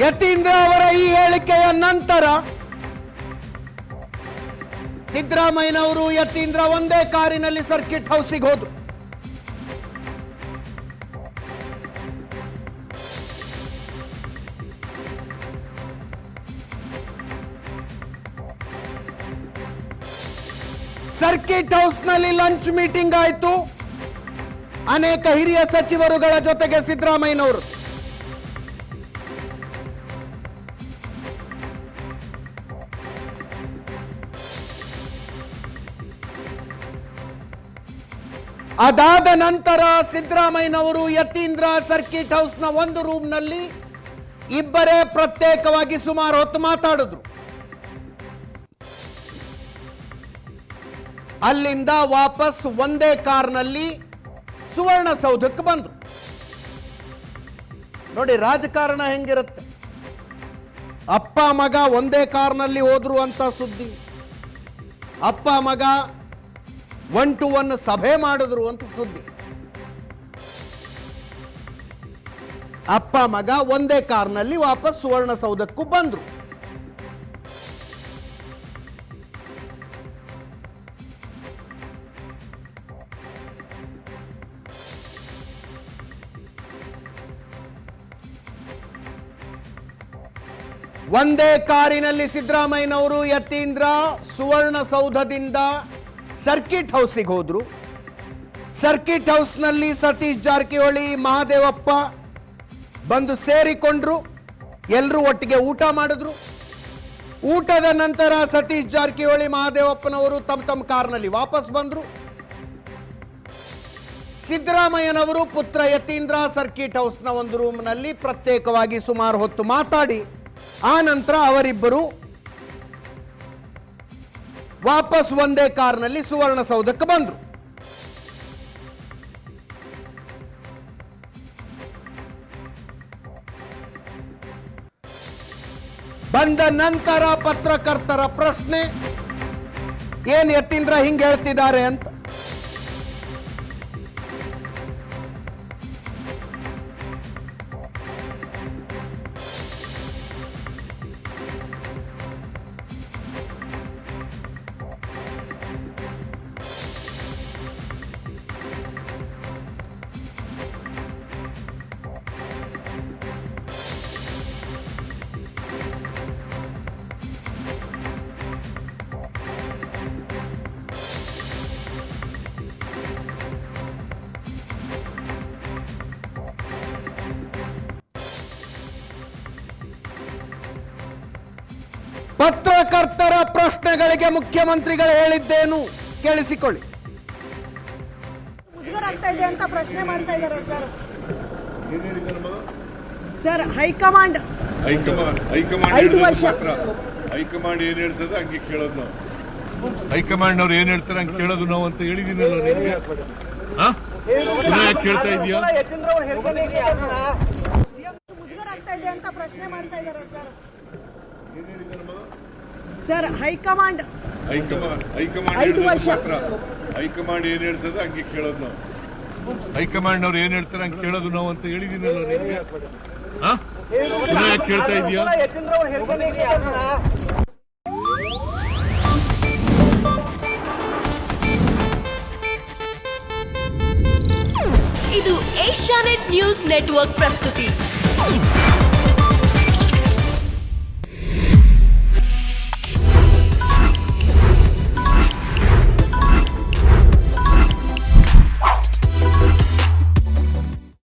ಯತೀಂದ್ರ ಅವರ ಈ ಹೇಳಿಕೆಯ ನಂತರ ಸಿದ್ದರಾಮಯ್ಯನವರು ಯತೀಂದ್ರ ಒಂದೇ ಕಾರಿನಲ್ಲಿ ಸರ್ಕಿಟ್ ಹೌಸಿಗೆ ಹೋದ್ರು. ಸರ್ಕಿಟ್ ಹೌಸ್ನಲ್ಲಿ ಲಂಚ್ ಮೀಟಿಂಗ್ ಆಯಿತು. ಅನೇಕ ಹಿರಿಯ ಸಚಿವರುಗಳ ಜೊತೆಗೆ ಸಿದ್ದರಾಮಯ್ಯನವರು. ಅದಾದ ನಂತರ ಸಿದ್ದರಾಮಯ್ಯನವರು ಯತೀಂದ್ರ ಸರ್ಕಿಟ್ ಹೌಸ್ನ ಒಂದು ರೂಮ್ನಲ್ಲಿ ಇಬ್ಬರೇ ಪ್ರತ್ಯೇಕವಾಗಿ ಸುಮಾರು ಹೊತ್ತು ಮಾತಾಡಿದ್ರು. ಅಲ್ಲಿಂದ ವಾಪಸ್ ಒಂದೇ ಕಾರ್ನಲ್ಲಿ ಸುವರ್ಣಸೌಧಕ್ಕೆ ಬಂದ್ರು. ನೋಡಿ ರಾಜಕಾರಣ ಹೆಂಗಿರುತ್ತೆ. ಅಪ್ಪ ಮಗ ಒಂದೇ ಕಾರ್ನಲ್ಲಿ ಹೋದ್ರು ಅಂತ ಸುದ್ದಿ, ಅಪ್ಪ ಮಗ 1-to-1 ಸಭೆ ಮಾಡಿದ್ರು ಅಂತ ಸುದ್ದಿ. ಅಪ್ಪ ಮಗ ಒಂದೇ ಕಾರ್ನಲ್ಲಿ ವಾಪಸ್ ಸುವರ್ಣಸೌಧಕ್ಕೂ ಬಂದ್ರು. ಒಂದೇ ಕಾರಿನಲ್ಲಿ ಸಿದ್ದರಾಮಯ್ಯನವರು ಯತೀಂದ್ರ ಸುವರ್ಣಸೌಧದಿಂದ ಸರ್ಕಿಟ್ ಹೌಸಿಗೆ ಹೋದ್ರು. ಸರ್ಕಿಟ್ ಹೌಸ್ನಲ್ಲಿ ಸತೀಶ್ ಜಾರಕಿಹೊಳಿ, ಮಹದೇವಪ್ಪ ಬಂದು ಸೇರಿಕೊಂಡ್ರು. ಎಲ್ಲರೂ ಒಟ್ಟಿಗೆ ಊಟ ಮಾಡಿದ್ರು. ಊಟದ ನಂತರ ಸತೀಶ್ ಜಾರಕಿಹೊಳಿ, ಮಹದೇವಪ್ಪನವರು ತಮ್ಮ ತಮ್ಮ ಕಾರ್ನಲ್ಲಿ ವಾಪಸ್ ಬಂದ್ರು. ಸಿದ್ದರಾಮಯ್ಯನವರು ಪುತ್ರ ಯತೀಂದ್ರ ಸರ್ಕಿಟ್ ಹೌಸ್ನ ಒಂದು ರೂಮ್ನಲ್ಲಿ ಪ್ರತ್ಯೇಕವಾಗಿ ಸುಮಾರು ಹೊತ್ತು ಮಾತಾಡಿ ಆ ನಂತರ ಅವರಿಬ್ಬರು ವಾಪಸ್ ಒಂದೇ ಕಾರ್ನಲ್ಲಿ ಸುವರ್ಣಸೌಧಕ್ಕೆ ಬಂದರು. ಬಂದ ನಂತರ ಪತ್ರಕರ್ತರ ಪ್ರಶ್ನೆ, ಏನ್ ಯತೀಂದ್ರ ಹಿಂಗೆ ಹೇಳ್ತಿದ್ದಾರೆ ಅಂತ. ಪತ್ರಕರ್ತರ ಪ್ರಶ್ನೆಗಳಿಗೆ ಮುಖ್ಯಮಂತ್ರಿಗಳು ಹೇಳಿದ್ದೇನು ಕೇಳಿಸಿಕೊಳ್ಳಿ. ಮುಜುಗರ ಆಗ್ತಾ ಇದೆ ಅಂತ ಪ್ರಶ್ನೆ ಮಾಡ್ತಾ ಇದ್ದಾರೆ ಸರ್. ಸರ್ ಹೈಕಮಾಂಡ್ 5 ವರ್ಷ ಹೈಕಮಾಂಡ್ ಏನ್ ಹೇಳ್ತದೆ ಹಂಗೆ ಕೇಳೋದು ನಾವು. ಹೈಕಮಾಂಡ್ ಅವ್ರು ಏನ್ ಹೇಳ್ತಾರೆ ಹಂಗೆ ಕೇಳೋದು ನಾವು ಅಂತ ಹೇಳಿದೀನಲ್ಲ ನಿಮಗೆ. ಕೇಳ್ತಾ ಇದೀಯಾ? ಮುಜುಗರ ಆಗ್ತಾ ಇದೆ ಅಂತ ಪ್ರಶ್ನೆ ಮಾಡ್ತಾ ಇದ್ದಾರೆ ಸರ್. ಸರ್ ಹೈಕಮಾಂಡ್ 5 ವರ್ಷ ಹೈಕಮಾಂಡ್ ಏನ್ ಹೇಳ್ತದೆ ಹಂಗೆ ಕೇಳೋದು ನಾವು. ಹೈಕಮಾಂಡ್ ಅವ್ರು ಏನ್ ಹೇಳ್ತಾರೆ ಹಂಗೆ ಕೇಳೋದು ನಾವು ಅಂತ ಹೇಳಿದೀನಲ್ಲ ನಿಮಗೆ. ಕೇಳ್ತಾ ಇದೀಯಾ? ಇದು ಏಷ್ಯಾನೆಟ್ ನ್ಯೂಸ್ ನೆಟ್ವರ್ಕ್ ಪ್ರಸ್ತುತಿ.